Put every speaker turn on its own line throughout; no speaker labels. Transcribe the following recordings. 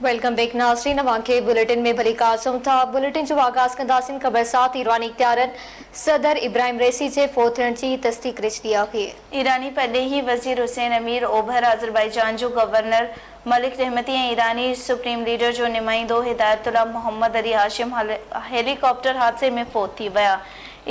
Welcome back नाज़रीन अवांखे bulletin में भली कारसूं था। बुलेटिन जो आगाज़ कंदासीं ख़बर साथ ईरानी इख्तियारनि सदर इब्राहिम रईसी जे फोत थियण जी तस्दीक करे छॾी आहे।
ईरानी परॾेही वज़ीर हुसैन अमीर ओभर आज़रबाईजान जो गवर्नर मलिक रहमती ऐं ईरानी सुप्रीम लीडर जो नुमाइंदो हिदायतुल्लाह मोहम्मद अली हाशिम हेलीकॉप्टर हादसे में फोत थी विया।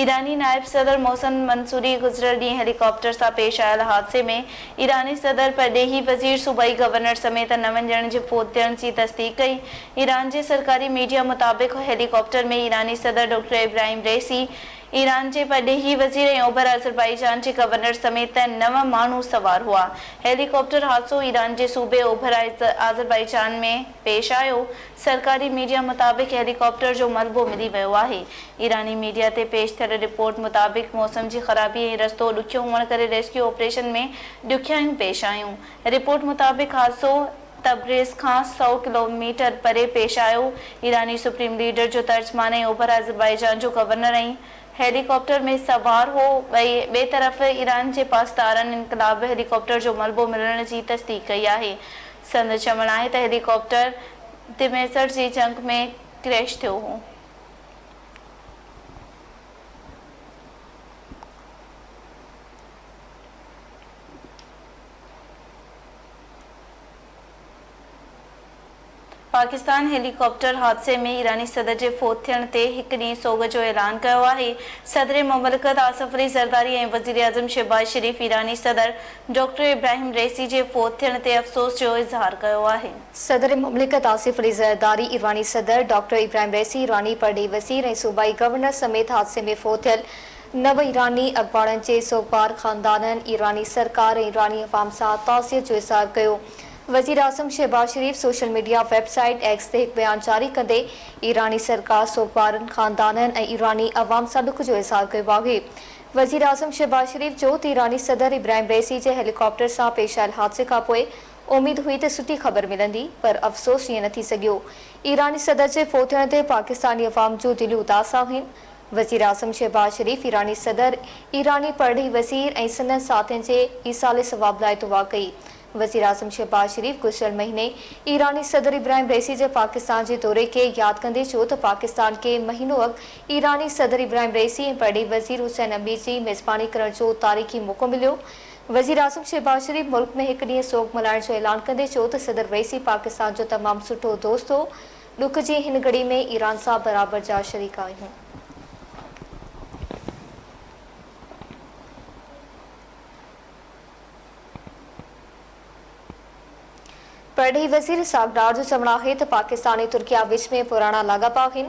ईरानी नायब सदर मोहसन मंसूरी गुज़िरियल ॾींहुं हेलीकॉप्टर सां पेश आयल हादसे में ईरानी सदर परॾेही वज़ीर सूबाई गवर्नर समेत 9 ॼणनि जे फोत थियण जी तस्दीक कई। ईरान जे सरकारी मीडिया मुताबिक़ हेलीकॉप्टर में ईरानी सदर डॉक्टर इब्राहिम रईसी, ईरान जे परॾेही वज़ीर ऐं ओभर आज़रबाईजान जे गवर्नर समेत 9 माण्हू सवार हुआ। हेलीकॉप्टर हादसो ईरान जे सूबे ओभर आज़रबाईजान में पेश आयो। सरकारी मीडिया मुताबिक़ हेलीकॉप्टर जो मलबो मिली वियो आहे। ईरानी मीडिया ते पेश थियल रिपोर्ट मुताबिक़ मौसम जी ख़राबी ऐं रस्तो ॾुखियो हुअण करे रेस्क्यू ऑपरेशन में ॾुखियाइयूं पेश आयूं। रिपोर्ट मुताबिक़ हादसो तब्रेज़ खां 100 किलोमीटर परे पेश आयो। ईरानी सुप्रीम लीडर जो तर्जमान ऐं ओभर आज़रबाईजान जो गवर्नर ऐं हेलीकॉप्टर में सवार हो। ॿिए तरफ़ ईरान जे पासदारनि इनक़लाब हेलीकॉप्टर जो मलबो मिलण जी तस्दीक कई आहे। संदि चवणु आहे त हेलीकॉप्टर दिमेसर जी जंग में क्रैश थियो हो। पाकिस्तान हेलीकॉप्टर हादसे में ईरानी सदर जे फोत थियण ते हिकु ॾींहुं सोग जो ऐलान कयो आहे। सदर मुमलिकत आसिफ अली ज़रदारी ऐं वज़ीर आज़म शहबाज शरीफ ईरानी सदर डॉक्टर इब्राहिम रईसी जे फोत थियण ते अफ़सोस जो इज़हार कयो आहे।
सदर मुमलिकत आसिफ अली ज़रदारी, ईरानी सदर डॉक्टर इब्राहिम रईसी, ईरानी परॾेही वज़ीर ऐं सूबाई गवर्नर समेत हादसे में फोत थियल 9 ईरानी अखबारनि जे सोगवार ख़ानदाननि ईरानी सरकार ऐं ईरानी अवाम सां ताज़ियत जो इज़हार कयो। वज़ीर आज़म शहबाज शरीफ सोशल मीडिया वेबसाइट एक्स ते हिकु बयान जारी कंदे ईरानी सरकार सोगवारनि ख़ानदाननि ऐं ईरानी अवाम सां ॾुख जो इज़हार कयो आहे। वज़ीर आज़म शहबाज शरीफ जो त ईरानी सदर इब्राहिम रईसी जे हेलीकॉप्टर सां पेश आयल हादसे खां पोइ उमेद हुई त सुठी ख़बर मिलंदी, पर अफ़सोस ईअं न थी सघियो। ईरानी सदर जे फोत थियण ते पाकिस्तानी अवाम जूं दिलियूं उदास आहिनि। वज़ीर आज़म शहबाज शरीफ ईरानी सदर, ईरानी परॾेही वज़ीर ऐं संदनि साथियुनि जे ईसाले सवाब लाइ दुआ कई। वज़ीर आज़म शहबाज शरीफ गुज़िरियल महीने ईरानी सदर इब्राहिम रईसी जे पाकिस्तान जे दौरे खे यादि कंदे चयो त पाकिस्तान खे महीनो अॻु ईरानी सदर इब्राहिम रईसी ऐं परॾेही वज़ीर हुसैन अमीर जी मेज़बानी करण जो तारीख़ी मौक़ो मिलियो। वज़ीर आज़म शहबाज शरीफ मुल्क में हिकु ॾींहुं सोग मल्हाइण जो ऐलान कंदे चयो त सदर रईसी पाकिस्तान जो तमामु सुठो दोस्त हो। ॾुख जी हिन घड़ी में ईरान सां बराबरि जा शरीक आहियूं। परॾेही वज़ीर सागडार जो चवणु आहे त पाकिस्तान ऐं तुर्किया विच में पुराणा लाॻापा आहिनि।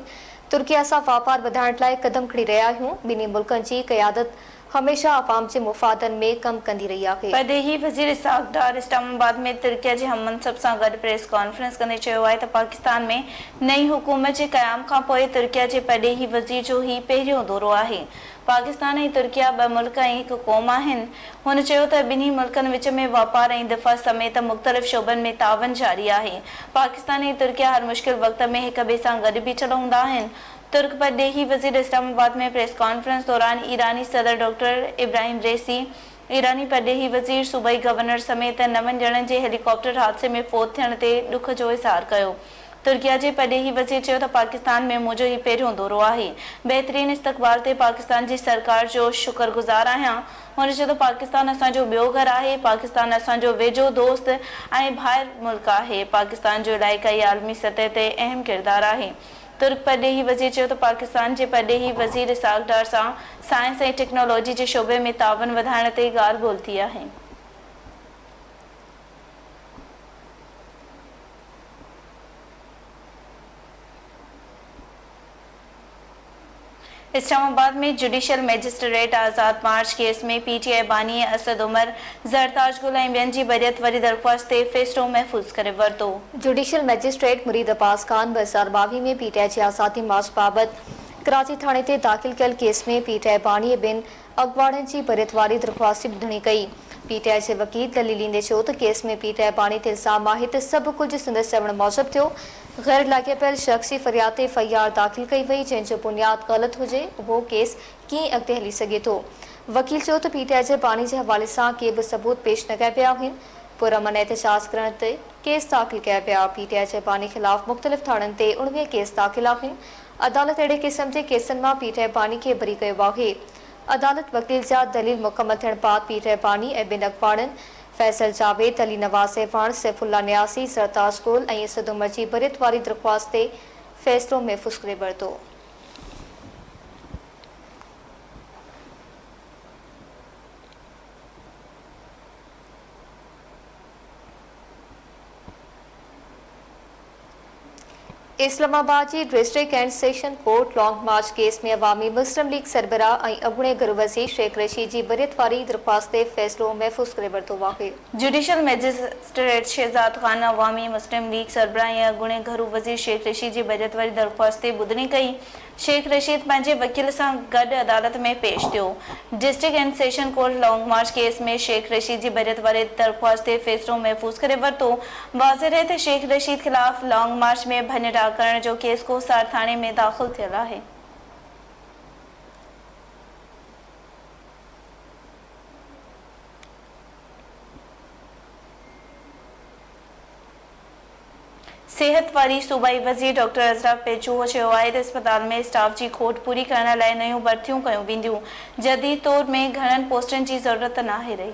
तुर्किया सां वापार वधाइण लाइ क़दम खणी रहिया आहियूं। ॿिन्ही मुल्कनि जी क़यादत हमेशह अवाम जे मुफ़ादनि में कमु कंदी रही आहे।
परॾेही वज़ीर सागडार इस्लामाबाद में तुर्किया जे हममनसब सां गॾु प्रेस कॉन्फ्रेंस कंदे चयो आहे त पाकिस्तान में नई हुकूमत जे क़याम खां पोइ तुर्किया जे परॾेही वज़ीर जो ही पहिरियों दौरो आहे। पाकिस्तान ऐं तुर्किया 2 मुल्क ऐं हिकु क़ौम आहिनि। हुन चयो त ॿिन्ही मुल्कनि विच में वापार ऐं दिफ़ा समेत मुख़्तलिफ़ शोबनि में तावन जारी आहे। पाकिस्तान ऐं तुर्किया हर मुश्किल वक़्त में हिक ॿिए सां गॾु बीठल हूंदा आहिनि। तुर्क परॾेही वज़ीर इस्लामाबाद में प्रेस कॉन्फ्रेंस दौरान ईरानी सदर डॉक्टर इब्राहिम रईसी, ईरानी परॾेही वज़ीर सूबाई गवर्नर समेत 9 ॼणनि जे हेलीकॉप्टर हादसे में फोत थियण ते ॾुख जो इज़हार कयो। तुर्किया जे परॾेही वज़ीर चयो त पाकिस्तान में मुंहिंजो ही पहिरियों दौरो आहे। बहितरीन इस्तक़बाल ते पाकिस्तान जी सरकार जो शुक्रगुज़ार आहियां। हुन चयो त पाकिस्तान असांजो ॿियो घर आहे। पाकिस्तान असांजो वेझो दोस्त ऐं भाइर मुल्क आहे। पाकिस्तान जो इलाइक़ाई आलमी सतह ते अहम किरदारु आहे। तुर्क परॾेही वज़ीर चयो त पाकिस्तान जे परॾेही वज़ीर सागडार सां साइंस ऐं टेक्नोलॉजी जे शोबे में तावन वधाइण ते ॻाल्हि ॿोल थी आहे। इस्लामाबाद में जुडिशल मैजिस्ट्रेट आज़ाद मार्च केस में पीटीआई बानी असद उमर, ज़रताज गुल ऐं ॿियनि जी बरियत वरी दरख़्वास्त ते फ़ैसिलो महफ़ूज़ करे वरितो।
जुडिशल मैजिस्ट्रेट मुरीद अब्बास ख़ान 2022 में पीटीआई जे आज़ादी मार्च बाबति कराची थाणे ते दाख़िल कयल केस में पीटीआई बानी ॿिनि अॻुवाणनि जी बरियत वारी दरख़्वास्त ॿुधणी कई। पीटीआई जे वकील दलील ॾींदे चयो त केस में पीटीआई बानी ते इल्ज़ाम आहे त सभु कुझु संदसि चवण मूजिबि थियो। गैर लाॻापियल शख़्सी फ़रियाद ते एफआईआर दाख़िल कई वई, जंहिंजो बुनियाद ग़लति हुजे उहो केस कीअं अॻिते हली सघे थो। वकील चयो त पीटीआई जे बानी जे हवाले सां के बि सबूत पेश न कया पिया आहिनि। पुरअमन एहतजाज करण ते केस दाख़िल कया पिया। पीटीआई चेबानी खिलाफ मुख़्तलिफ़ थाणनि ते 19 केस दाख़िल आहिनि। अदालत अहिड़े क़िस्म जे केसनि मां पीटीआई बानी खे बरी कयो आहे। अदालत वकील जा दलील मुकमल थियण बाद पीटीआई बानी ऐं ॿिनि अख़बारनि फैसल जावेद, अली नवाज़ सेवाण, सैफुल्ला न्यासी, सरताज गोल ऐं असद उमर जी बरियत वारी दरख़्वास्त ते फ़ैसिलो महफ़ूज़ करे वरितो। इस्लामाबाद जी district and session court long march case में अवामी मुस्लिम लीग सरबराह ऐं अॻूणे घर वज़ीर शेख रशीद जी बरियत वारी दरख़्वास्त ते फ़ैसिलो महफ़ूज़ करे वरितो आहे।
जुडिशल मैजिस्ट्रेट शहजाद ख़ान अवामी मुस्लिम लीग सरबराह ऐं अॻूणे घरू वज़ीर शेख रशीद जी बरियत वारी दरख़्वास्त ते ॿुधणी कई। शेख रशीद पंहिंजे वकील सां गॾु अदालत में पेश थियो। District and session court long march case में शेख रशीद जी बरियत वारी दरख़्वास्त ते फ़ैसिलो महफ़ूज़ करे वरितो। वाज़ेह रहे त शेख रशीद ख़िलाफ़ लॉन्ग मार्च में भञा करण जो केस कोसार थाणे में दाख़िल थियल आहे। सेहत वारी सूबाई वज़ीर डॉक्टर अज़रा पेचूहो चयो आहे त अस्पताल में स्टाफ जी खोट पूरी करण लाइ नयूं भर्तियूं कयूं वेंदियूं। जदीद तौर में घणनि पोस्टनि जी ज़रूरत नाहे रही।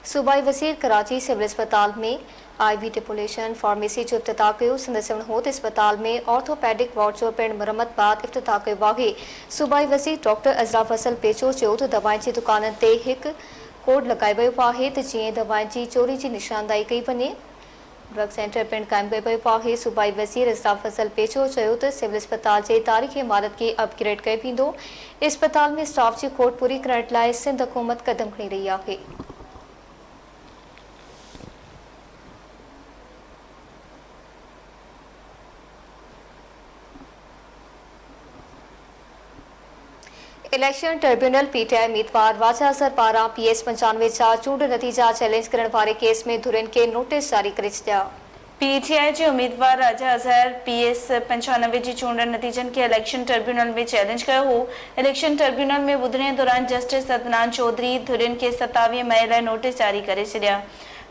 सूबाई वज़ीर कराची सिविल अस्पताल में IV टिपुलेशन फार्मेसी जो इफ्तिताह कयो। संदसि होत अस्पताल में ऑर्थोपेडिक वार्ड जो पिण मुरम्मत बाद इफ्तिताह कयो आहे। सूबाई वज़ीर डॉक्टर अज़रा फसल पेचो चयो त दवाउनि जी दुकाननि ते हिकु कोड लॻायो वियो आहे त जीअं दवाउनि जी चोरी जी निशानदाही कई वञे। ड्रग सेंटर पिण क़ाइमु कयो वियो आहे। सूबाई वज़ीर अज़रा फसल पेचो चयो त सिविल अस्पताल जे तारीख़ी इमारत खे अपग्रेड कयो वेंदो। अस्पताल में स्टाफ जी खोट पूरी करण लाइ सिंध हुकूमत क़दम खणी रही आहे। इलेक्शन ट्रिब्यूनल पीटीआई उम्मीदवार वाजा अज़हर पारां PS 95 जा चूंड नतीजा चैलेंज करण वारे केस में धुरियुनि खे नोटिस जारी करे छॾिया।
पीटीआई जे उम्मीदवार राजा अज़हर PS 95 जी चूंडनि नतीजनि खे इलेक्शन ट्रिब्यूनल में चैलेंज कयो हो। इलेक्शन ट्रिब्यूनल में ॿुधणी दौरान जस्टिस अदनान चौधरी धुरियुनि खे 27 मई लाइ नोटिस जारी करे छॾिया।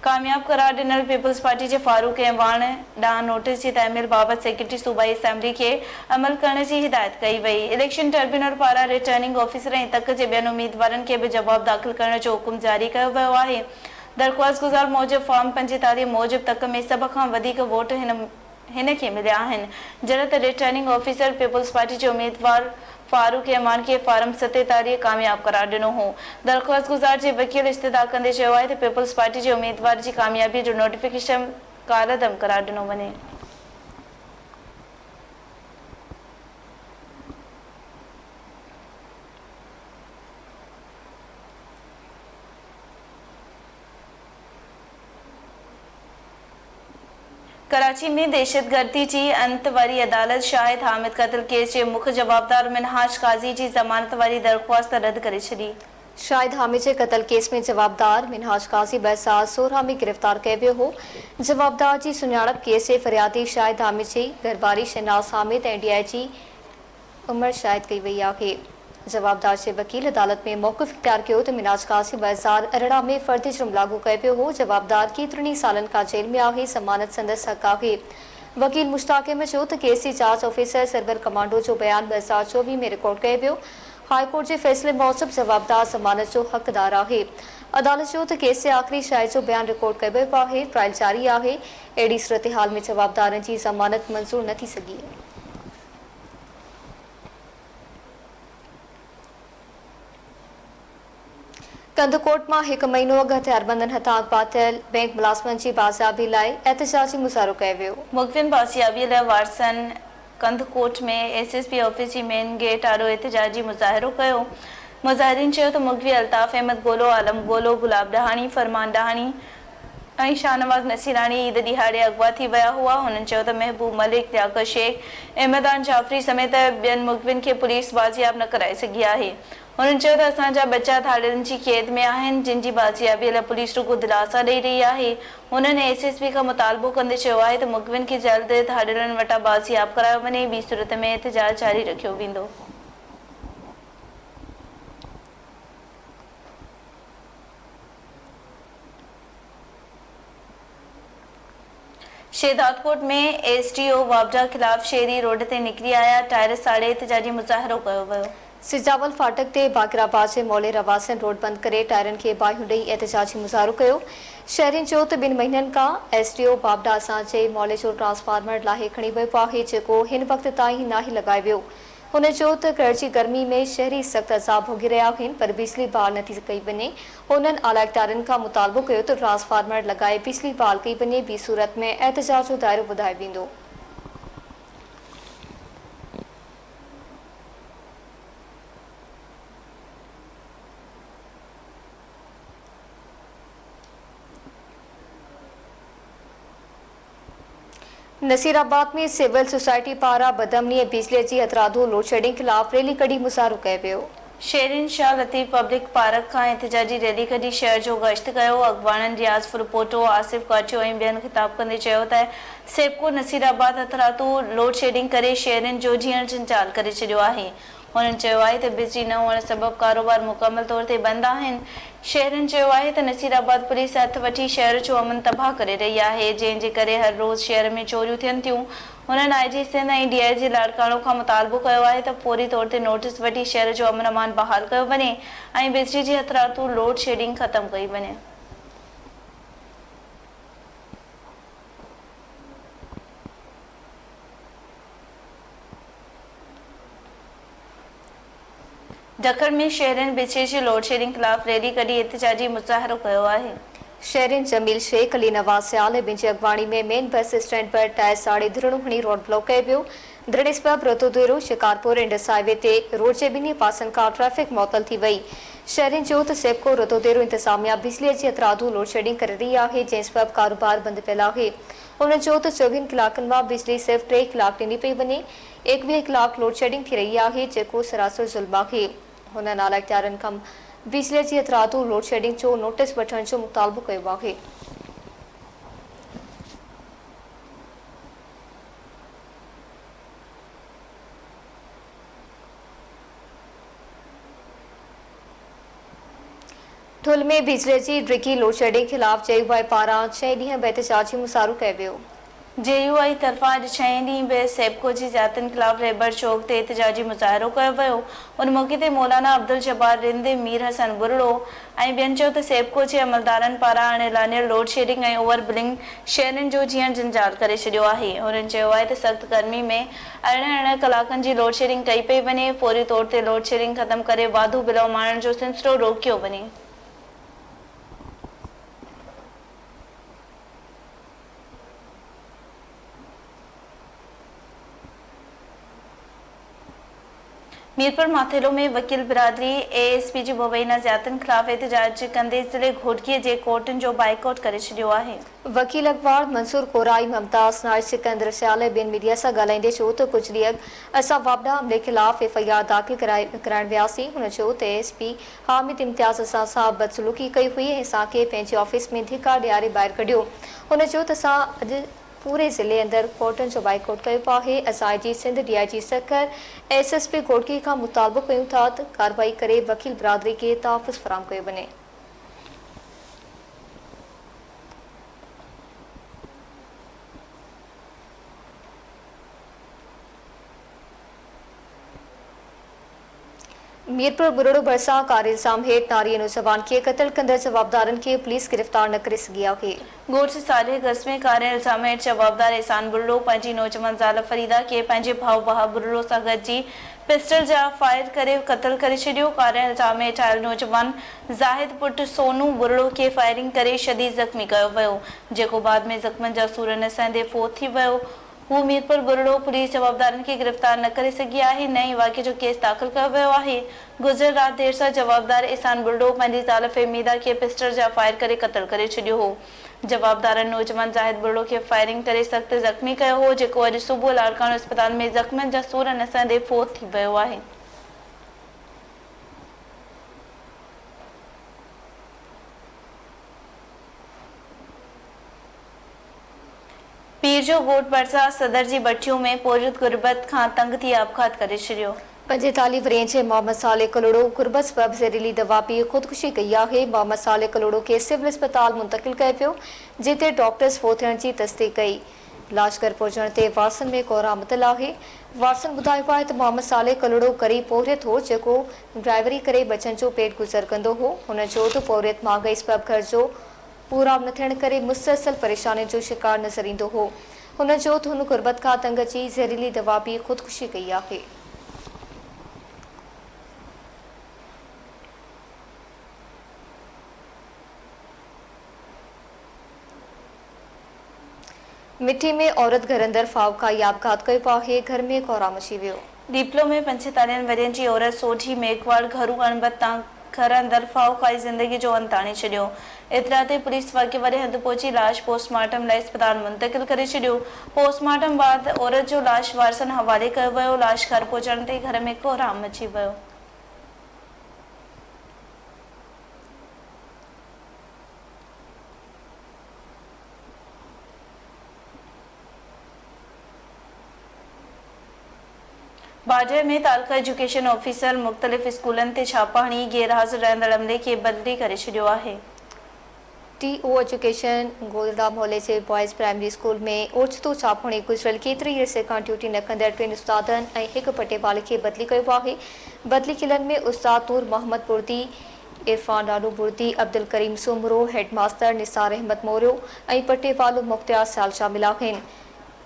कामयाब करार ॾिनल पीपल्स पार्टी जे फारूक ऐवान ॾांहुं नोटिस जी तहमील बाबति सेक्रेटरी सूबाई असेंबली खे अमल करण जी हिदायत कई वई। इलेक्शन ट्रिब्यूनल पारां रिटर्निंग ऑफिसर ऐं तक जे ॿियनि उम्मीदवारनि खे बि जवाब दाख़िल करण जो हुकुम जारी कयो वियो आहे। दरख़्वास्त गुज़ार मूजिबि फॉर्म 45 मूजिबि तक में सभ खां वधीक वोट हिन खे मिलिया आहिनि। जॾहिं त रिटर्निंग ऑफिसर पीपल्स पार्टी जे उम्मीदवार फारूक ऐवान खे फार्म 47 कामयाब करार ॾिनो हो। दरख़्वास्त गुज़ार जे वकील इस्तदा कंदे चयो आहे त पीपल्स पार्टी जे उम्मीदवार जी कामयाबी जो नोटिफिकेशन कारदम करार ॾिनो वञे। कराची में दहशतगर्दी जी अंत वारी अदालत शाहिद हामिद क़त्ल केस जे मुख्य जवाबदार मिनहाज काज़ी जी ज़मानत वारी दरख़्वास्त रद्द करे छॾी।
शाहिद हामिद जे क़त्ल केस में जवाबदार मिनहाज काज़ी 2016 में गिरफ़्तार कयो वियो हो। जवाबदार जी सुञाणप केस जे फरियादी शाहिद हामिद जी घरवारी शहनाज हामिद ऐं DIG उमर शाहिद कई वई आहे। जवाबदार जे वकील अदालत में मौक़िफ़ इख्तियार कयो त मिनहाज काज़ी 2018 में फ़र्दी जुर्म लागू कयो वियो हो। जवाबदार केतिरनि सालनि खां जेल में आहे। ज़मानत संदसि हक़ आहे। वकील मुश्ताक अहमद चयो त केस जी जांच ऑफिसर सरवर कमांडो जो बयान 2024 में रिकॉर्ड कयो वियो। हाईकोर्ट जे फ़ैसिले मूजिबि जवाबदार ज़मानत जो हक़दार आहे। अदालत चयो त केस जे आख़िरी शाहिद जो बयान रिकॉर्ड कयो वियो आहे। ट्रायल जारी आहे। अहिड़ी सूरतहाल में जवाबदारनि जी ज़मानत मंज़ूर न थी सघी। कंदकोट में 1 महीनो अॻु हथियारबंदनि हथां अॻवा थियल बैंक मुलाज़िमनि जी बाज़ियाबी लाइ एहतजाजी मुज़ाहिरो कयो वियो।
मुख़्तलिफ़ बाज़ियाबीअ लाइ वारसन कंदकोट में SSP ऑफिस जी मेन गेट आड़ो एहतजाजी मुज़ाहिरो कयो। मुज़ाहिरीन चयो त मुखवी अल्ताफ़ अहमद गोलो, आलम गोलो, गुलाब डहाणी, फरमान डहाणी ऐं शाहनवाज़ नसीराणी ईद ॾिहाड़े अॻवा थी विया हुआ। हुननि चयो त महबूब मलिक, लियाकत शेख, अहमदान जाफ़री समेत ॿियनि मुख़बिन खे पुलिस बाज़ियाब न कराए सघी आहे। हुननि चयो त असांजा बचा धाड़ियुनि जी क़ैद में आहिनि, जिन जी बाज़ियाबीअ लाइ पुलिस रुॻो दिलासा ॾेई रही आहे। हुननि SSP खां मुतालबो कंदे चयो आहे त मुख़बिन खे जल्द धाड़ियुनि वटां बाज़ियाब करायो वञे, ॿी सूरत में एहतजाज जारी रखियो वेंदो। शेदातकोट में एसडीओ वाबडा खिलाफ शेरी रोड ते निकरी आया टायर साड़े एहतजाजी मुज़ाहिरो कयो वियो।
सिजावल फाटक ते बाकराबाद जे मौले रवासन रोड बंद करे टायरनि खे बाहियूं ॾेई एहतजाजी मुज़ाहिरो कयो। शहरियुनि चयो त 2 महीननि खां एसडीओ बाबडा असांजे मौले जो ट्रांसफार्मर लाहे खणी वियो आहे जेको हिन वक़्त ताईं नाहे लॻाए वियो। हुन चयो त कड़ची गर्मी में शहरी सख़्त अज़ाब भोगी रहिया आहिनि पर बिजली बहाल नथी कई वञे। हुननि आला इख्तियारनि खां मुतालबो कयो त ट्रांसफार्मर लॻाए बिजली बहाल कई वञे, ॿी सूरत में एहतजाज जो दाइरो वधायो वेंदो। नसीराबाद में सिविल सोसाइटी पारां बदअमनी बिजली जी हथरादू लोड शेडिंग खिलाफ रैली कढी मुज़ाहिरो कयो वियो।
शेरिन शाह लतीफ़ पब्लिक पार्क खां एहतजाजी रैली कढी शहर जो गश्त कयो। अॻवाननि रियाज़ फुरपोटो, आसिफ काठियो ऐं ॿियनि ख़िताब कंदे चयो त सेबको नसीराबाद हथरादू लोड शेडिंग करे शहरनि जो जीअण जंजाल करे छॾियो आहे। हुननि चयो आहे त बिजली न हुअण सबबि कारोबार मुकमल तौर ते बंदि आहिनि। शहरनि चयो आहे त नसीराबाद पुलिस हथ वठी शहर जो अमन तबाह करे रही आहे, जंहिंजे करे हर रोज़ शहर में चोरियूं थियनि थियूं। हुननि आईजी सिंध ऐं डीआईजी लाड़काणो खां मुतालबो कयो आहे त फौरी तौर ते नोटिस वठी शहर जो अमन अमान बहाल कयो वञे ऐं बिजली जी हथरादू लोड शेडिंग ख़तमु कई वञे। ढक्कड़ में शहरनि बिजली जी लोड शेडिंग खिलाफ रैली कढी एहतजाजी मुज़ाहिरो कयो आहे।
शहरिन जमील शेख, अली नवाज सियाल ऐं बिंजी अगवाणी में मेन बस स्टैंड पर टायर साड़े धरणो खणी रोड ब्लॉक कयो वियो। धरणे सबबि रोतोदेरो, शिकारपुर ऐं डसाइवे ते रोड जे ॿिन्ही पासनि खां ट्रैफिक मुअतल थी वई। शहरिन चयो त सेबको रोतोदेरो इंतज़ामिया बिजलीअ जी हथरादू लोड शेडिंग करे रही आहे, जंहिं सबबि कारोबार बंदि पियल आहे। हुन चयो त 24 कलाकनि मां बिजली सिर्फ़ 3 कलाक ॾिनी पई वञे। 21 कलाक लोड शेडिंग थी रही आहे जेको सरासर ज़ुल्म आहे। हुननि आला इख्तियारनि खां बिजली जी हथरादू लोड शेडिंग जो नोटिस वठण जो मुतालबो कयो आहे। ठुल में बिजली जी ड्रिकी लोड शेडिंग खिलाफ जेयूआई पारां 6 ॾींहं बि एहतजाजी मुज़ाहिरो कयो वियो।
जेयूआई तरफ़ां अॼु 6 ॾींहं बि सेबको जी ज़ियादतियुनि खिलाफ रेबर चौक ते एहतजाजी मुज़ाहिरो कयो वियो। उन मौक़े ते मौलाना अब्दुल जब्बार रिंद, मीर हसन बुरड़ो ऐं ॿियनि चयो त सेबको जे अमलदारनि पारां अणिलानियल लोड शेडिंग ऐं ओवर बिलिंग शहरनि जो जीअण जंजाल करे छॾियो आहे। हुननि चयो आहे त सख़्त गर्मी में 18 कलाकनि जी लोड शेडिंग कई पई वञे। फौरी तौर ते लोड शेडिंग ख़तमु करे वाधू बिल माणण जो सिलसिलो रोकियो वञे। मीरपुर माथेलो में वकील बिरादरी एएसपी जी मुबैना ज़ियादतियुनि खिलाफ एहतजाज कंदे ज़िले घोटकीअ जे कोर्टुनि जो बाइकआउट करे छॾियो आहे।
वकील अखबार मंसूर कोराई, मुमताज़ नाइज, सिकंदर सियाल ऐं ॿियनि मीडिया सां ॻाल्हाईंदे चयो त कुझु ॾींहं अॻु असां वाबडा हमले खिलाफ एफआईआर दाख़िल कराइण वियासीं। हुन चयो त एएसपी हामिद इम्तियाज़ असां सां बदसलूकी कई हुई ऐं असांखे पंहिंजे ऑफिस में धिका ॾियारे ॿाहिरि कढियो। हुन चयो त असां अॼु पूरे ज़िले अंदरि कोर्टुनि जो बाइकआउट कयो आहे। असां IG Sindh, DIG Sukkur, SSP Ghotki खां मुतालबो कयूं था त कार्रवाई करे वकील बिरादरी खे तहफ़्फ़ुज़ फ़राहम कयो वञे। मीरपुर बुरड़ो भरिसां कार इल्ज़ाम हेठि नारी नौजवान खे क़त्ल कंदड़ जवाबदारनि खे पुलिस गिरफ़्तार न करे सघी आहे।
ॻोठ साले गज़ में कार इल्ज़ाम हेठि जवाबदार एहसान बुरड़ो पंहिंजी नौजवान ज़ाल फरीदा खे पंहिंजे भाउ बहा बुरड़ो सां गॾिजी पिस्टल जा फायर करे क़त्ल करे छॾियो। कार इल्ज़ाम हेठि आयल नौजवान ज़ाहिद पुटु सोनू बुरड़ो खे फायरिंग करे शदीद ज़ख़्मी कयो वियो, जेको बाद में ज़ख़्मनि जा सूर न सहंदे फ़ौत थी वियो। हू मीरपुर बुरड़ो पुलिस जवाबदारनि खे गिरफ़्तार न करे सघी आहे, न ई वाक़े जो केस दाख़िल कयो वियो आहे। गुज़िरियल राति देर सां जवाबदार एहसान बुरड़ो पंहिंजी ज़ाल फहमीदा खे पिस्टल जा फायर करे क़त्ल करे छॾियो हो। जवाबदारनि नौजवान ज़ाहिद बुरड़ो खे फायरिंग करे सख़्त ज़ख़्मी कयो हो, जेको अॼु सुबुह लाड़काणो अस्पताल में ज़ख़्मनि जा सूर न सहंदे फ़ौत थी वियो आहे। पीर जो ॻोठ भरिसां सदर जी भठियूं में पौरियत गुरबत खां तंग थी आपघात करे छॾियो।
45 वरियें जे मोहम्मद साले कलोड़ो गुरबत सबबि ज़हरीली दवा पी ख़ुदकुशी कई आहे। मोहम्मद साले कलोड़ो खे सिविल अस्पताल मुंतक़िल कयो वियो, जिते डॉक्टर्स फ़ौत थियण जी तस्दीक़ कई। लाश घर पहुचण ते वारसन में कोहरा मुतल आहे। वारसन ॿुधायो आहे त मोहम्मद साले कलड़ो करीब पोरियत हो जेको ड्राइवरी करे बचनि जो पेट गुज़र कंदो हो। हुन जो त पोरियत महांगाई सबब घर जो पूरा न थियण करे मुसलसल परेशानी जो शिकार नज़र ईंदो हो। हुन जो त हुन गुरबत खां तंग अची ज़हरीली दवा पी ख़ुदकुशी कई आहे। मिठी में औरत घर अंदर फाव खाई आपघात कयो आहे। घर में कोहरा मची वियो।
दीपलो में 45 वरियनि जी औरत सोढी मेघवाड़ घरू अणबत तां घर अंदर फाव खाई ज़िंदगी जो अंत आणे छॾियो। एतिरा ते पुलिस वाक़े वारे हंधि पहुची लाश पोस्टमार्टम लाइ अस्पताल मुंतक़िल करे छॾियो। पोस्टमार्टम बाद औरत जो लाश वारसन हवाले कयो वियो। लाश घर पहुचण ते घर में कोहराम मची वियो। बाडर में तालका एजुकेशन ऑफिसर मुख़्तलिफ़ स्कूलनि ते छापा हणी गैरहाज़िर रहंदड़ अमले खे बदिली करे छॾियो आहे।
टीओ एजुकेशन गोलदा मोहल्ले जे बॉयज़ प्राइमरी स्कूल में ओचितो छापो हणी गुज़िरियल केतिरी अरसे खां ड्यूटी न कंदड़ 2 उस्तादनि ऐं 1 पटेवाले खे बदिली कयो आहे। बदिली किलनि में उस्ताद नूर मोहम्मद बुर्दी, इरफान रानू बुर्दी, अब्दुल करीम सुमरो, हेडमास्टर निसार अहमद मोरियो ऐं पटेवालो मुख्तियार साल शामिल आहिनि।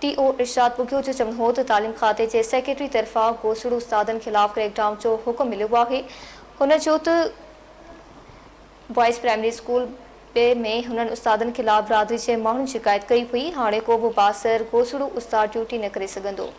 टीओ इरशाद बुगियो जो चवणो हो त तालीम खाते जे सेक्रेटरी तरफ़ां गोसड़ू उस्तादनि ख़िलाफ़ क्रैकडाउन जो हुकुम मिलियो आहे। हुन जो त बॉयज़ प्राइमरी स्कूल में हुननि उस्तादनि ख़िलाफ़ बिरादरी जे माण्हुनि शिकायत कई हुई। हाणे को बि बासर गोसड़ू उस्ताद ड्यूटी न करे सघंदो।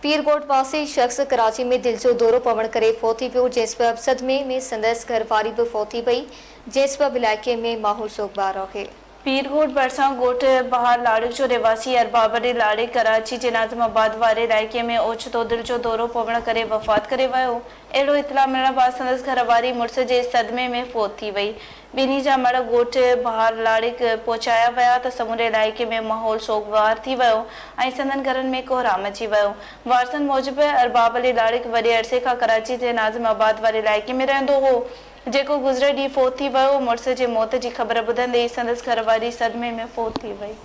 पीरकोट वासी शख्स कराची में दिल जो दौरो पवण करे फोत थी पियो। जंहिं सबब सदमे में संदसि घरवारी बि फोत थी पई। जंहिं सबब इलाइक़े में माहौल सोगवार आहे।
पीरकोट भरिसां ॻोठ बहार लाड़िक जो रिवासी अरबाब अली लाड़िक कराची जे नाज़िमाबाद वारे इलाइक़े में ओचितो दिल जो दौरो पवण करे वफ़ात करे वियो। अहिड़ो इतला मिलण बाद संदसि घरवारी मुड़ुस जे सदमे में फोत थी वई। ॿिन्ही जा मड़ ॻोठ बहार लाड़िक पहुचाया विया त समूरे इलाइक़े में माहौल सोगवार थी वियो ऐं संदनि घरनि में कोहराम अची वियो। वारसनि मूजिबि अरबाब अली लाड़िक वॾे अरसे खां कराची जे नाज़िमाबाद वारे इलाइक़े में रहंदो हो जेको गुज़िरे ॾींहुं फोत थी वियो। मुड़ुस जे मौत जी ख़बर ॿुधंदे ई संदसि घरवारी सदमे में फोत थी वई।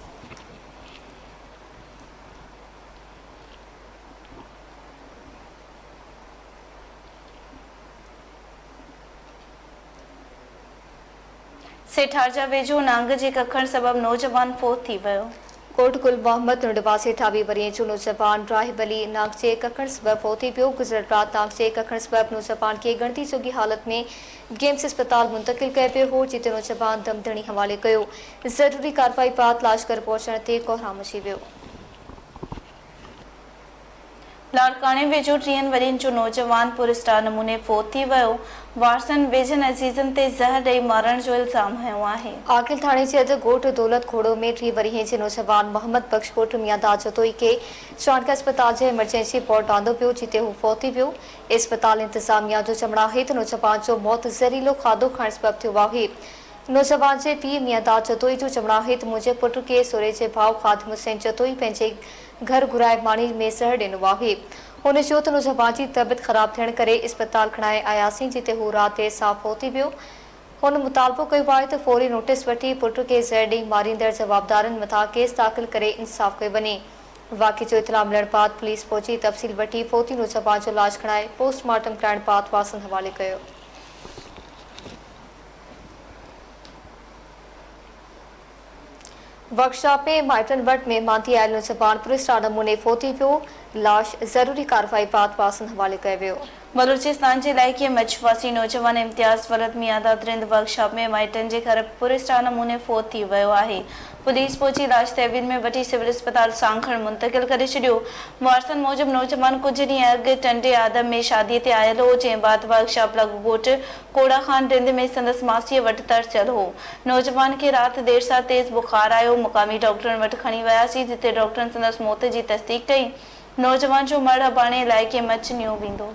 सेठारजा वेझो नांग जे कखण सबब नौजवान फोत थी वियो।
कोट गुल मोहम्मद नुडवासी 28 वरियं जो नौजवान राहिब अली नांग जे कखण सबब फोत थी पियो। गुज़िरियल राति नांग जे कखण सबब नौजवान खे गणती जोगी हालत में गेम्स अस्पताल मुंतक़िल कयो पियो हो जिते नौजवान दमदणी हवाले कयो। ज़रूरी कार्रवाई बाद लाश घर पहुचण ते कोहराम अची वियो।
लाड़काने वेझो 30 वरियनि जो नौजवान पुरस्टार नमूने फोत थी वियो। वारसनि वेझनि अज़ीज़नि ते ज़हर ॾेई मारण जो इल्ज़ाम हयो आहे।
आकिल थाणे जे अधु ॻोठ दौलत खोड़ो में 30 वरियं जे नौजवान मोहम्मद बख्श पुट मियादाद जतोई खे चाणका अस्पताल जे इमरजेंसी वार्ड आंदो पियो जिते हू फोत थी वियो। अस्पताल इंतज़ामिया जो चवणु आहे त नौजवान जो मौत ज़हरीलो खाधो खाइण सबब थियो आहे। नौजवान जे पीउ मियादाद जतोई जो चवणु आहे त मुंहिंजे पुट खे सोरे जे भाउ ख़ादिम हुसैन जतोई पंहिंजे घर घुराए मानी में ज़हर ॾिनो आहे। हुन जो त नौजवान जी तबियत ख़राब थियण करे अस्पताल खणाए आयासीं जिते हू राति देर सां फोत थी वियो। हुन मुतालबो कयो आहे त फौरी नोटिस वठी पुट खे ज़हर ॾेई मारींदड़ जवाबदारनि मथां केस दाख़िल करे इंसाफ़ कयो वञे। वाक़े जो इतला मिलण बाद पुलिस पहुची तफ़सील वठी फोती नौजवान जो लाश खणाए पोस्टमार्टम कराइण बाद वासन हवाले कयो। वर्कशॉप में माइटनि वटि महिमान थी आयल नौजवान पुरस्टार नमूने फोत थी पियो। लाश ज़रूरी कार्रवाई बाद वासन हवाले कयो वियो।
बलूचिस्तान जे इलाइक़े मछवासी नौजवान इम्तियाज़ वलद मियादाद रिंद वर्कशॉप में माइटनि जे घर पुरस्टार नमूने फोत थी वियो आहे। पुलिस पहुची लाश तहवील में वठी सिविल अस्पताल सांखड़ मुंतक़िल करे छॾियो। वारसनि मूजिबि नौजवान कुझु ॾींहं अॻु टंडे आदम में शादीअ ते आयल हो जंहिं बाद वर्कशॉप लॻ ॻोठ कोड़ा खान रिंद में संदसि मासीअ वटि तरसियल हो। नौजवान खे राति देर सां तेज़ बुखार आयो। मुक़ामी डॉक्टरनि वटि खणी वियासीं जिते डॉक्टरनि संदसि मौत जी तस्दीक कई। नौजवान जो मड़ अबाणे इलाइक़े में अचनियो वेंदो।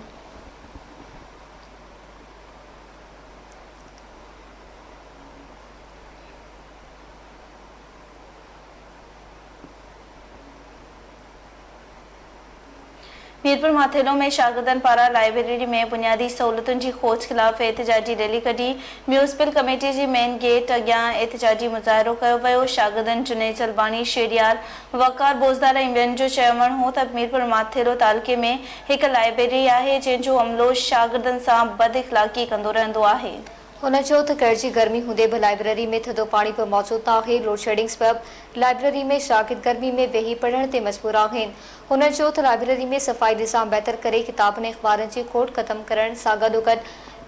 मीरपुर माथेलो में शागिर्दनि पारां लाइब्रेरी में बुनियादी सहूलतुनि जी खोज ख़िलाफ़ एहतिजाजी रैली कढी। म्यूनिसिपल कमेटी जी मेन गेट अॻियां एहतिजाजी मुज़ाहिरो कयो वियो। शागिर्दनि जुनैद चलबानी, शेरियार, वकार बोज़दार ऐं ॿियनि जो चवणु हो त मीरपुर माथेलो तालुक़े में हिकु लाइब्रेरी आहे जंहिं जो अमलो शागिर्दनि सां बद इख़लाक़ी कंदो रहंदो आहे।
हुन चयो त कड़जी गर्मी हूंदे बि लाइब्रेरी में थधो पाणी बि मौजूदु आहे। लोड शेडिंग सबबि लाइब्रेरी में शागिर्द गर्मी में वेही पढ़ण ते मजबूर आहिनि। हुन चयो त लाइब्रेरी में सफ़ाई निज़ाम बहितर करे किताबनि ऐं अख़बारनि जी खोट ख़तमु करण सां गॾोगॾु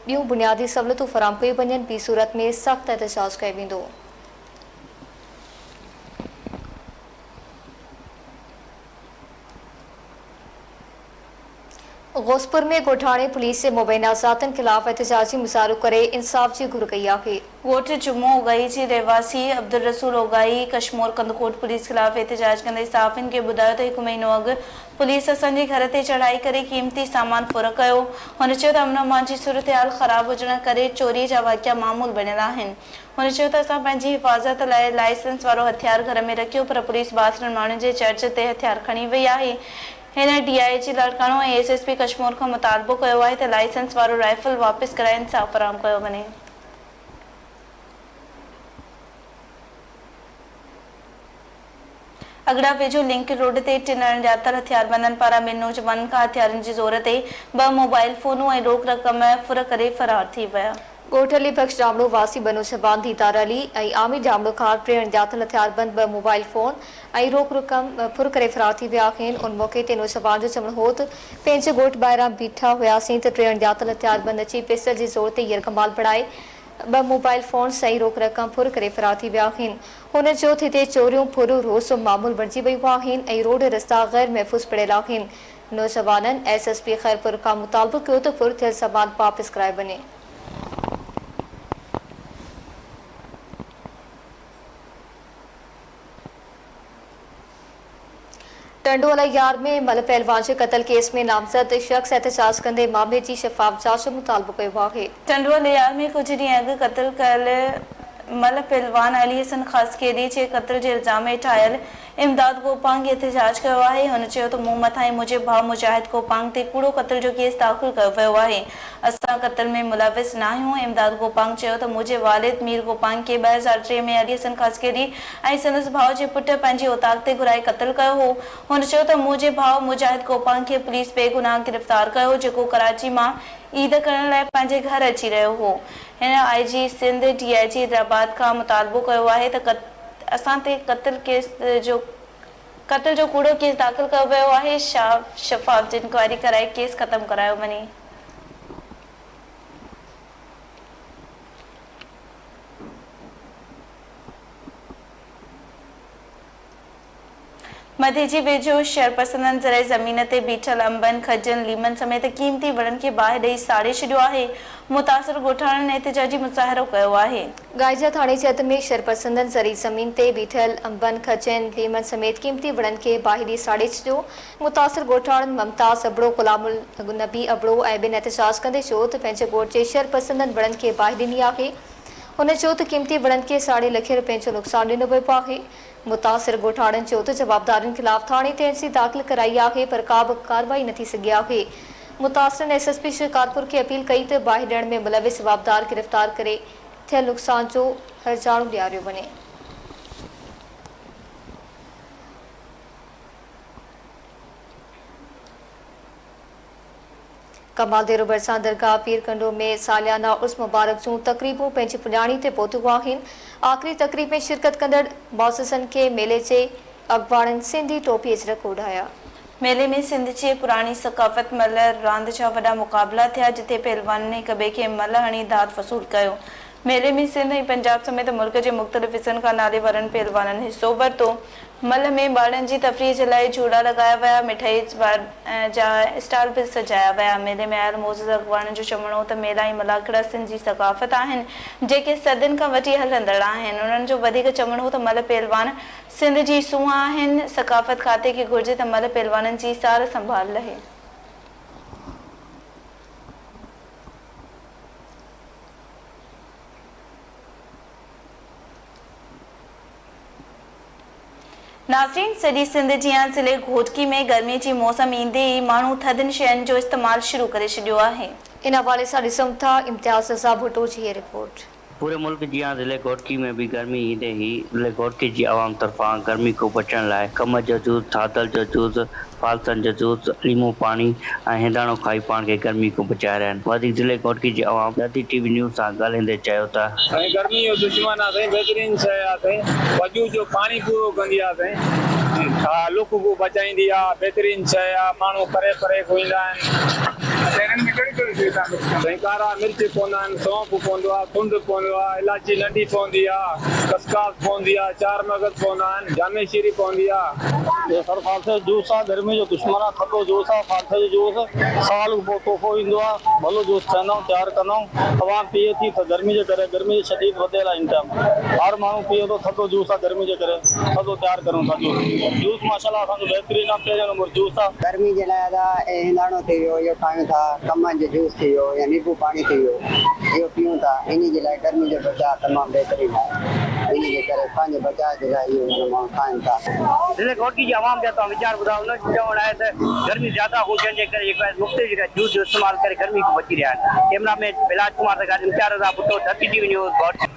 ॿियूं बुनियादी सहूलियतूं फ़राहम कयूं वञनि, ॿी सूरत में सख़्तु एहतिजाज कयो वेंदो। गोसपुर में ॻोठाणे पुलिस जे मुबैना ज़ातनि ख़िलाफ़ एहतिजाजी मुज़ाहिरो करे इंसाफ़ जी घुर कई आहे।
वोट जुमो ओगाई जे रहवासी अब्दुल रसूल ओगाई कश्मोर कंदकोट पुलिस ख़िलाफ़ एहतिजाज कंदे सहाफ़ियुनि खे ॿुधायो त हिकु महीनो अॻु पुलिस असांजे घर ते चढ़ाई करे क़ीमती सामान फुर कयो। हुन चयो त अमन अमान जी सूरतहाल ख़राब हुजण करे चोरी जा वाक़िया मामूल बणियल आहिनि। हुन चयो त असां पंहिंजी हिफ़ाज़त लाइ लाइसेंस वारो हथियार घर में रखियो, पर पुलिस ॿासरनि माण्हुनि जे चर्च ते हथियार खणी वई आहे। हिन DIG लाड़काणो ऐं SSP कश्मोर खां मुतालबो कयो आहे त लाइसेंस वारो राइफल वापसि कराए इंसाफ़ फ़राहम कयो वञे। अगड़ा वेझो लिंक रोड ते टिन अणॼातल हथियारबंदनि पारां ॿिनि नौजवाननि खां हथियारनि जी ज़ोर ते 2 मोबाइल फ़ोनूं ऐं रोक रक़म फुर करे फ़रार थी विया।
ॻोठ अली बख़्श ॼामड़ो वासी बनो शबान दीदार अली ऐं आमिर ॼामड़ो खां टे अणॼातल हथियारबंद 2 मोबाइल फ़ोन ऐं रोक रक़म फुर करे फ़रार थी विया आहिनि। उन मौक़े ते नौशबान जो चवणु हो त पंहिंजे ॻोठ ॿाहिरां बीठा हुआसीं त टे अणॼातल हथियारबंद अची पिस्टल जी ज़ोर ते हींअर कमाल बढ़ाए 2 मोबाइल फ़ोन ऐं रोक रक़म फुर करे फ़रार थी विया आहिनि। हुन चयो त हिते चोरियूं फुर रोज़ मामूल बणिजी वियूं आहिनि ऐं रोड रस्ता ग़ैर महफ़ूज़ पड़ियल आहिनि। नौजवाननि SSP ख़ैरपुर खां मुतालबो कयो त फुर थियल सामान वापसि कराए वञे। टंडोला यार में मल पहलवान जे क़त्ल केस में नामज़द शख़्स एहतिजाज कंदे मामले जी शफ़ाफ़ जांच जो मुतालबो कयो आहे।
टंडोला यार में कुछ ॾींहं अॻु क़त्ल कयल मल पहलवान अली हसन ख़ासकेरी जे क़त्ल जे इल्ज़ाम हेठि आयल इमदाद गोपांग एहतिजाज कयो आहे। हुन चयो त मूं मथां ऐं मुंहिंजे भाउ मुजाहिद गोपांग ते कूड़ो क़त्ल जो केस दाख़िल कयो वियो आहे। असां क़त्ल में मुलविस न आहियूं। इमदाद गोपांग चयो त मुंहिंजे वालिद मीर गोपांग खे 2003 में अली हसन ख़ासकेरी ऐं संदसि भाउ जे पुटु पंहिंजी औताक ते घुराए क़त्ल कयो हो। हुन चयो त मुंहिंजे भाउ मुजाहिद गोपांग खे पुलिस बेगुनाह गिरफ़्तार कयो, जेको कराची मां ईद करण लाइ पंहिंजे घर अची रहियो हो। हिन IG सिंध DIG हैदराबाद खां मुतालबो कयो आहे त असां ते क़त्ल जो कूड़ो केस दाख़िल कयो वियो आहे। शफ़ाफ़ इंक्वायरी कराए केस ख़त्म करायो वञे। मध्य जी वेझो शहरपसंदनि ज़राए ज़मीन ते बीठल अंबनि, खजनि, लीमनि समेत क़ीमती वणनि खे बाहि ॾेई साड़े छॾियो आहे। मुतासिर ॻोठाणनि एहतिजाजी मुज़ाहिरो कयो आहे।
गाइजा थाणे जे हद में शहरपसंदनि ज़री ज़मीन ते बीठल अंबनि, खजनि, लीमनि समेत क़ीमती वणनि खे बाहि ॾेई साड़े छॾियो। मुतासिर ॻोठाणनि मुमताज़ अबड़ो, ग़ुलामुल नबी अबड़ो ऐं ॿिनि एहतिजाज कंदे चयो त पंहिंजे ॻोठ जे शहरपसंदनि वणनि खे बाहि ॾिनी आहे। हुन चयो त क़ीमती वणनि खे साड़े लखे रुपए जो नुक़सानु ॾिनो वियो आहे। मुतासिर ॻोठाणनि चयो त जवाबदारनि ख़िलाफ़ थाणे ते NC दाख़िल कराई आहे, पर का बि कार्रवाई न थी सघी आहे। मुतासिरनि SSP शिकारपुर खे अपील कई त बाहि ॾियण में मुलविस जवाबदार गिरफ़्तार करे थियल नुक़सान जो हर्जाणो ॾियारियो वञे। कमालदेरो भरिसां दरगाह पीरकंडो में सालियाना उर्स मुबारक जूं तक़रीबूं पंहिंजी पुॼाणी ते पहुतियूं आहिनि। आख़िरी तक़रीब में शिरकत कंदड़ मौज़ज़नि खे मेले जे अॻुवाणनि सिंधी टोपी अजरक उॾाया।
मेले में सिंध जी पुरानी सक़ाफ़त मल रांदि जा वॾा मुक़ाबला थिया, जिथे पहलवाननि हिक ॿिए खे मल हणी दाद वसूल कयो। मेले में सिंध ऐं पंजाब समेत मुल्क जे मुख़्तलिफ़ हिस्सनि खां नाले वारनि पहलवाननि हिसो वरितो। मल में ॿारनि जी तफ़रीह जे लाइ झूला लॻाया विया, मिठाई जा स्टॉल बि सजाया विया। मेले में आयल मोज़ज़ अॻुवाणनि जो चवणो हो त मेला ऐं मलाखड़ा सिंध जी सक़ाफ़त आहिनि, जेके सदियुनि खां वठी हलंदड़ आहिनि। उन्हनि जो वधीक चवणो हो त मल पहलवान सिंध जी सूंह आहिनि। सक़ाफ़त खाते खे घुर्जे त मल पहलवाननि जी सार संभाल रहे। नाज़रीन, सॼी सिंध जियां ज़िले घोटकी में गर्मी जी मौसम ईंदे ई माण्हू थधियुनि शयुनि जो इस्तेमालु शुरू करे छॾियो आहे।
इन हवाले सां ॾिसूं था इम्तियाज़ रज़ा भुट्टो जी ये रिपोर्ट।
पूरे मुल्क जियां ज़िले घोटकी में भी गर्मी ईंदे ही ज़िले घोटकी जी आवाम तरफां गर्मी को बचण लाइ कम जो जूस, थादल जो जूस, फालसन जो जूस, लीमो पानी ऐं हिंदाणो खाई पाण खे गर्मी को बचाए रहिया आहिनि। वधीक ज़िले घोटकी जी आवाम दादी टीवी न्यूज़ सां ॻाल्हाईंदे चयो त
गर्मी जो दुश्मन आहे, बहितरीन शइ आहे, वजूद जो पाणी पूरो कंदी आहे, लुक को बचाईंदी आहे, बहितरीन शइ आहे, माण्हू परे परे खां ईंदा आहिनि। कारा मिर्च पवंदा आहिनि, सौंफ पवंदो आहे, तुंड पवंदो आहे, इलायची नंढी पवंदी आहे, खसखस पवंदी आहे, चार मगज़ पवंदा आहिनि, जामे शीरी पवंदी आहे। सर फालसे जूस आहे, गर्मी जो दुश्मन आहे, थधो जूस आहे, फालसे जो जूस साल पोइ तोहफ़ो ईंदो आहे, भलो जूस ठाहींदा आहियूं, तयारु कंदा आहियूं, तमामु पीए थी त गर्मी जे करे, गर्मी शदीद वधियल आहे इन टाइम, हर माण्हू पीए थो, थधो जूस आहे गर्मी जे करे, थधो तयारु करूं था जूस माशाल्लाह असांजो बहितरीनु आहे, पहिरियों नंबर जूस आहे।
गर्मी जे लाइ हिंदाणो थी वियो, इहो ठाहियूं था, कमनि जो जूस थी वियो या नींबू पाणी थी वियो, इहो पीऊं था, इन जे लाइ गर्मी जो बचाव तमामु बहितरीनु आहे, इन जे करे पंहिंजे बचाव जे लाइ इहो माण्हू खाइनि था।
ज़िले घोटकी जी आवाम जा तव्हां वीचार ॿुधायो, उन जो चवणु आहे त गर्मी ज़्यादा हुजण जे करे जेको आहे मुख़्तलिफ़ जूस जो इस्तेमालु करे गर्मी को बची रहिया आहिनि। कैमरा में बिलाज कुमार सां गॾु इम्तियाज़ रज़ा भुट्टो, धरती टीवी न्यूज़ घोटकी।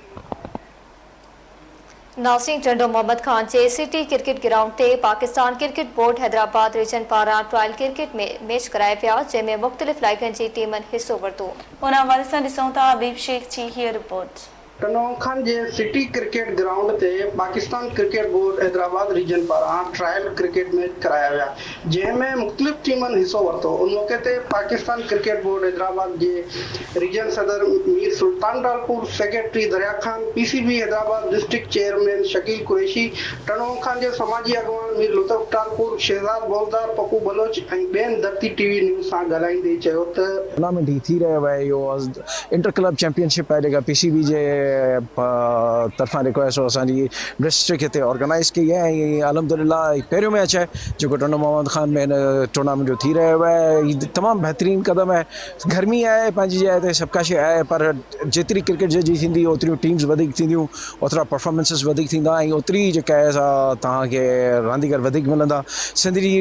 नासिर टंडो मोहम्मद खान जे सिटी क्रिकेट ग्राउंड ते Pakistan cricket board Hyderabad region पारां ट्रायल क्रिकेट में मैच कराया पिया, जंहिंमें मुख़्तलिफ़ इलाइक़नि जी टीमनि हिसो वरितो।
उन हवाले सां ॾिसूं था हबीब शेख जी हीअ रिपोर्ट।
टंडो खान जे सिटी क्रिकेट ग्राउंड ते Pakistan cricket board Hyderabad region पारां ट्रायल क्रिकेट मैच कराया विया, जंहिंमें मुख़्तलिफ़ टीमनि हिसो वरितो। उन मौक़े ते पाकिस्तान क्रिकेट बोर्ड हैदराबाद जे रीजन सदर Mir Sultan Dalpur, secretary Darya Khan, PCB Hyderabad district chairman Shakeel Qureshi, Tando Khan जे समाजी अॻवान मीर लुत्फ़ डालपुर, शहज़ाद बोलदार, पप्पू बलोच ऐं ॿियनि धरती टीवी न्यूज़ सां ॻाल्हाईंदे चयो त
टूर्नामेंट ही थी रहियो आहे, इहो इंटर क्लब चैंपियनशिप आहे जेका पीसीबी जे तरफ़ां जेको आहे सो असांजी डिस्ट्रिक्ट हिते ऑर्गेनाइज़ कई आहे, ऐं अलहमदिल्ला पहिरियों मैच आहे जेको टंडो मोहम्मद खान में हिन टूर्नामेंट जो थी रहियो आहे। हीउ तमामु बहितरीनु क़दम आहे, गर्मी आहे पंहिंजी जाइ ते, सभु का शइ आहे, पर जेतिरी क्रिकेट जी थींदी ओतिरियूं टीम्स वधीक थींदियूं, ओतिरा परफॉर्मेंसिस वधीक थींदा, ऐं ओतिरी जेका आहे सा तव्हांखे रांदीगर वधीक मिलंदा। सिंध जी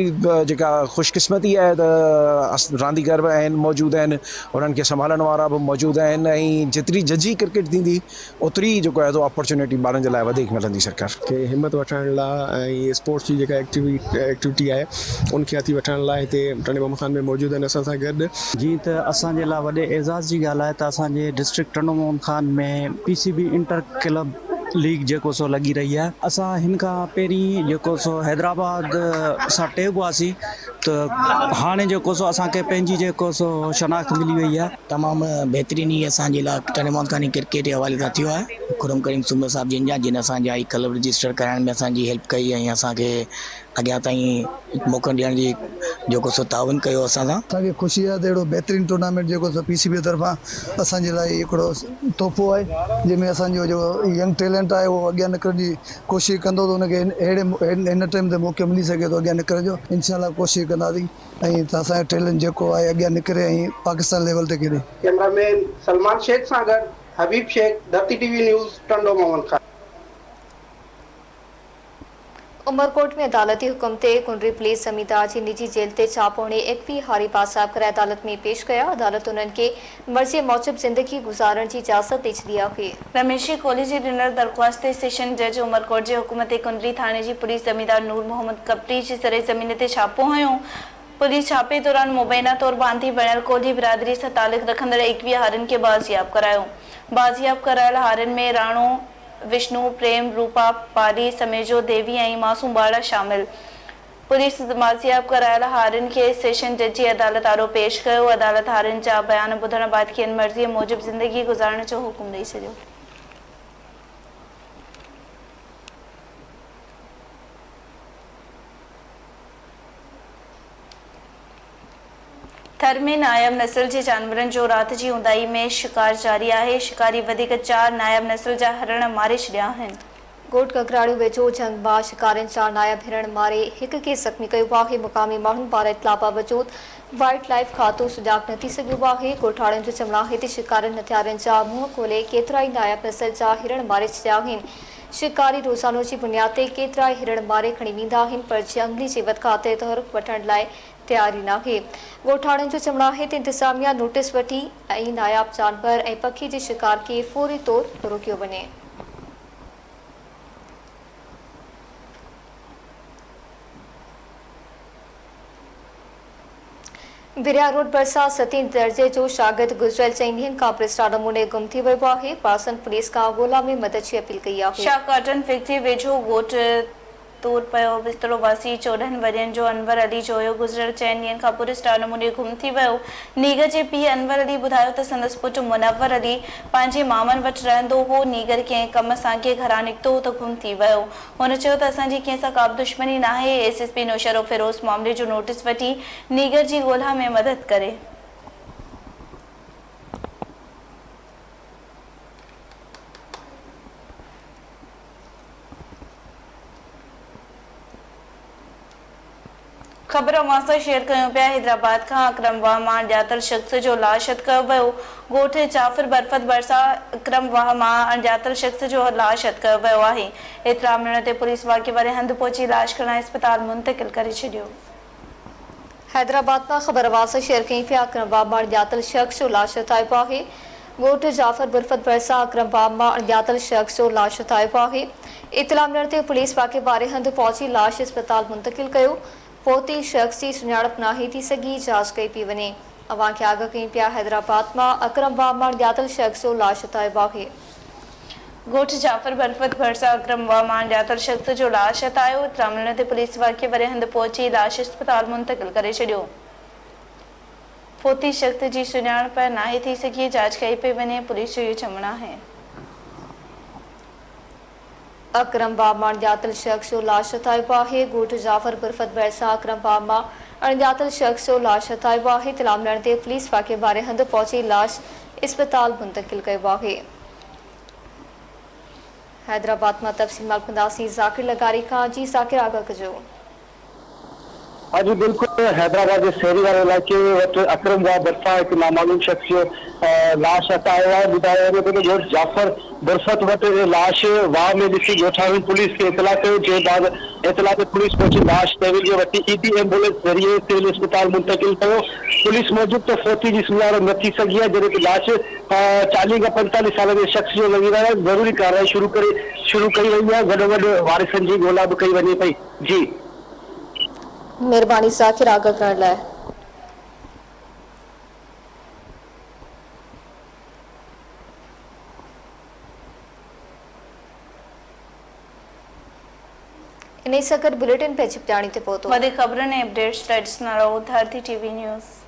जेका ख़ुशकिस्मती आहे त रांदीगर बि आहिनि, मौजूदु आहिनि, उन्हनि खे संभालण वारा बि मौजूदु आहिनि, ऐं जेतिरी जजी क्रिकेट थींदी ओतिरी जेको आहे अपॉर्चुनिटी ॿारनि जे लाइ वधीक मिलंदी सरकार
खे हिमत वठण लाइ, ऐं स्पोर्ट्स जी जेका एक्टिविटी आहे उनखे हथी वठण लाइ हिते टंडो मोहम्मद खान में मौजूदु आहिनि असां सां गॾु।
जीअं त असांजे लाइ वॾे एज़ाज़ जी ॻाल्हि आहे त असांजे डिस्ट्रिक्ट टंडो मोहम्मद खान में पीसीबी इंटर क्लब लीग जेको सो लॻी रही आहे। असां हिन खां पहिरीं जेको सो हैदराबाद सां टेग हुआसीं, त हाणे जेको सो असांखे पंहिंजी जेको सो शनाख़्त मिली वई आहे।
तमामु बहितरीनु ई असांजे लाइ टंडो मोहम्मद खान क्रिकेट जे हवाले सां थियो आहे। खुरम करीम सूमर साहिब जिन असांजा ई क्लब रजिस्टर कराइण में असांजी हेल्प कई, ऐं असांखे अॻियां ताईं मौक़ो ॾियण जी जेको सो ताउन कयो असां सां।
असांखे ख़ुशी आहे त अहिड़ो बहितरीनु टूर्नामेंट जेको सो पीसीबी तरफ़ां असांजे लाइ हिकिड़ो तोहफ़ो आहे, जंहिंमें असांजो जेको यंग टैलेंट आहे उहो अॻियां निकिरण जी कोशिशि कंदो, त हुनखे हिन टाइम ते मौक़ो मिली सघे थो अॻियां निकिरण जो, इंशाअल्लाह कोशिशि कंदासीं, ऐं असांजो टैलेंट जेको आहे अॻियां निकिरे ऐं पाकिस्तान लेवल ते खेॾे।
कैमरामैन सलमान शेख सां गॾु हबीब शेख, धरती टीवी न्यूज़, टंडो मोहम्मद खान।
उमरकोट में अदालती हुक्म ते कुंडरी पुलिस ज़मींदार जी निजी जेल ते चापोणे एक्वी हारी पासाब करे अदालत में पेश कया। अदालत उन्हनि खे मर्ज़ी मूजिब ज़िंदगी गुज़ारण जी इजाज़त ॾेई छॾी आहे।
रमेश कॉलेज जी ॾिनल दरख़्वास्त ते सेशन जज उमरकोट जे हुकुम ते कुंडरी थाणे जी पुलिस ज़मींदार नूर मोहम्मद कपटी जी सरे ज़मीन ते छापो हयो। पुलिस छापे दौरान मुबैना तौर बांधी बणियल कोल्ही बिरादरी सां तालुक़ रखंदड़ 21 हारियुनि खे बाज़ियाब करायो। बाज़ियाब करायल हारियुनि में राणो, विष्णु, प्रेम, रूपा, पारी, समेजो, देवी ऐं मासूम बाड़ा शामिल। पुलिस बाज़ियाब करायल हारियुनि खे सेशन जज जी अदालत आरो पेश कयो। अदालत हारियुनि जा बयान ॿुधण बाद खेनि मर्ज़ीअ मूजिब ज़िंदगी गुज़ारण जो हुकुम ॾेई छॾियो। थर में नायब नस्ल जे जानवरनि जो राति जी ऊंदाही में शिकार जारी आहे। शिकारी वधीक 4 नायब नस्ल जा हरण मारे छॾिया आहिनि।
गोट ककराड़ियूं वेझो जंगबाज़ शिकारनि 4 नायब हिरण मारे हिक खे ज़ख़्मी कयो आहे। मुक़ामी माण्हुनि पारां इतला बावजूदि वाइल्ड लाइफ खातो सुजाग न थी सघियो आहे। ॻोठाणनि जो चवणु आहे त शिकारनि हथियारनि जा मुंहं खोले केतिरा ई नायब नस्ल जा हिरण मारे छॾिया आहिनि। शिकारी रोज़ानो जी बुनियाद ते केतिरा हिरण मारे खणी वेंदा आहिनि पर जंगली जीवत खाते तहरुक वठण लाइ तयारी नाहे। ॻोठाणनि जो चवणु आहे त इंतिज़ामिया नोटिस वठी ऐं नायाब जानवर ऐं पखी जे शिकार खे फौरी तौर रोकियो वञे। बिरिया रोड भरिसां 7 दर्जे जो शागिर्द गुज़िरियल 4 ॾींहनि खां प्रिस्टा नमूने गुम थी वियो आहे। पासन पुलिस खां ॻोल्हा में मदद जी अपील कई आहे।
शाह कॉटन फैक्ट्री वेझो ॻोठ तूर पियो बिस्तरो वासी 14 वरियनि जो अनवर अली जो हुयो गुज़िरियल 4 ॾींहनि खां पुरिस्टा नमूने गुम थी वियो। नीगर जे पीउ अनवर अली ॿुधायो त संदसि पुटु मुनव्वर अली पंहिंजे मामनि वटि रहंदो हो। नीगर कंहिं कम सां के घरां निकितो त गुम थी वियो। हुन चयो त असांजी कंहिं सां का बि दुश्मनी नाहे। एसएसपी नौशरो फिरोज़ मामले जो नोटिस वठी नीगर जी ॻोल्हा में मदद करे। ख़बर अवां शेयर कयूं पिया। हैदराबाद खां अकरम वाह मां अणॼातल शख़्स जो लाश हथ कयो वियो। ॻोठ जाफ़र बरफ़त भरिसां अकरम वाह मां अणॼातल शख़्स जो लाश हथ कयो वियो आहे। इतलाह मिलण ते पुलिस वाक़े वारे हंधि पहुची लाश खणा अस्पताल मुंतक़िल करे छॾियो।
हैदराबाद मां ख़बर अवां शेयर कई पिया। अकरम वाह मां अणॼातल शख़्स जो लाश हथाइबो आहे। ॻोठ जाफ़र बरफ़त भरिसां अकरम वाह मां अणॼातल शख़्स जो लाश हथाइबो आहे। इतलाह मिलण ते पुलिस वाक़े वारे हंधि पहुची लाश अस्पताल मुंतक़िल कयो। पोती शख़्स जी सुञाणप नाहे थी सघी, जांच कई पई वञे। अवां खे आगाह कई पिया। हैदराबाद मां अकरम वाह मां अणॼातल शख़्स जो लाश हथाइबो आहे।
ॻोठ जाफ़र बरफ़त भरिसां अकरम वाह मां अणॼातल शख़्स जो लाश हथायो। इतलाह मिलण ते पुलिस वाक़े वारे हंधि पहुची लाश अस्पताल मुंतक़िल करे छॾियो। पोती शख़्स जी सुञाणप नाहे थी सघी, जांच कई पई वञे। पुलिस जो इहो चवणु आहे।
अकरम वाह मां अणॼातल शख़्स जो लाश हथाइबो आहे। ॻोठ जाफ़र बरफ़त भरिसां अकरम वाह मां अणॼातल शख़्स जो लाश हथाइबो आहे। इतलाह मिलण ते पुलिस वाक़े वारे हंधि पहुची लाश अस्पताल मुंतक़िल कयो आहे। हैदराबाद मां तफ़सील कंदासीं ज़ाकिर लगारी खां। जी ज़ाकिर, आगाह कजो।
हाँ जी बिल्कुल, हैदराबाद के शहरी वाले इलाके वटि अकरम वाह भरिसां हिकु नामालूम शख़्स जो लाश हथायो आहे। ॿुधायो वञे थो त ॻोठ जाफ़र बरफ़त वटि लाश वाह में ॾिसी ॻोठाणनि पुलिस खे इतला कयो। जे बाद इतला ते पुलिस पहुची लाश तहवील जो वठी ईटी एम्बुलेंस ज़रिए सिविल अस्पताल मुंतक़िल कयो। पुलिस मूजिब त फोती जी सुञाणप न थी सघी आहे, जॾहिं कि लाश 40 खां 45 साल जे शख़्स जो लॻी रहियो आहे। ज़रूरी कार्रवाई शुरू कई वई आहे। गॾोगॾु वारिसनि जी ॻोल्हा बि कई वञे पई। जी
महिरबानी ज़ाकिर, आगाह करण लाइ। इन सां गॾु बुलेटिन पंहिंजी ॿियाणी ते पहुतो।
वधीक ख़बरुनि ऐं अपडेट्स लाइ ॾिसंदा रहो धरती टीवी न्यूज़।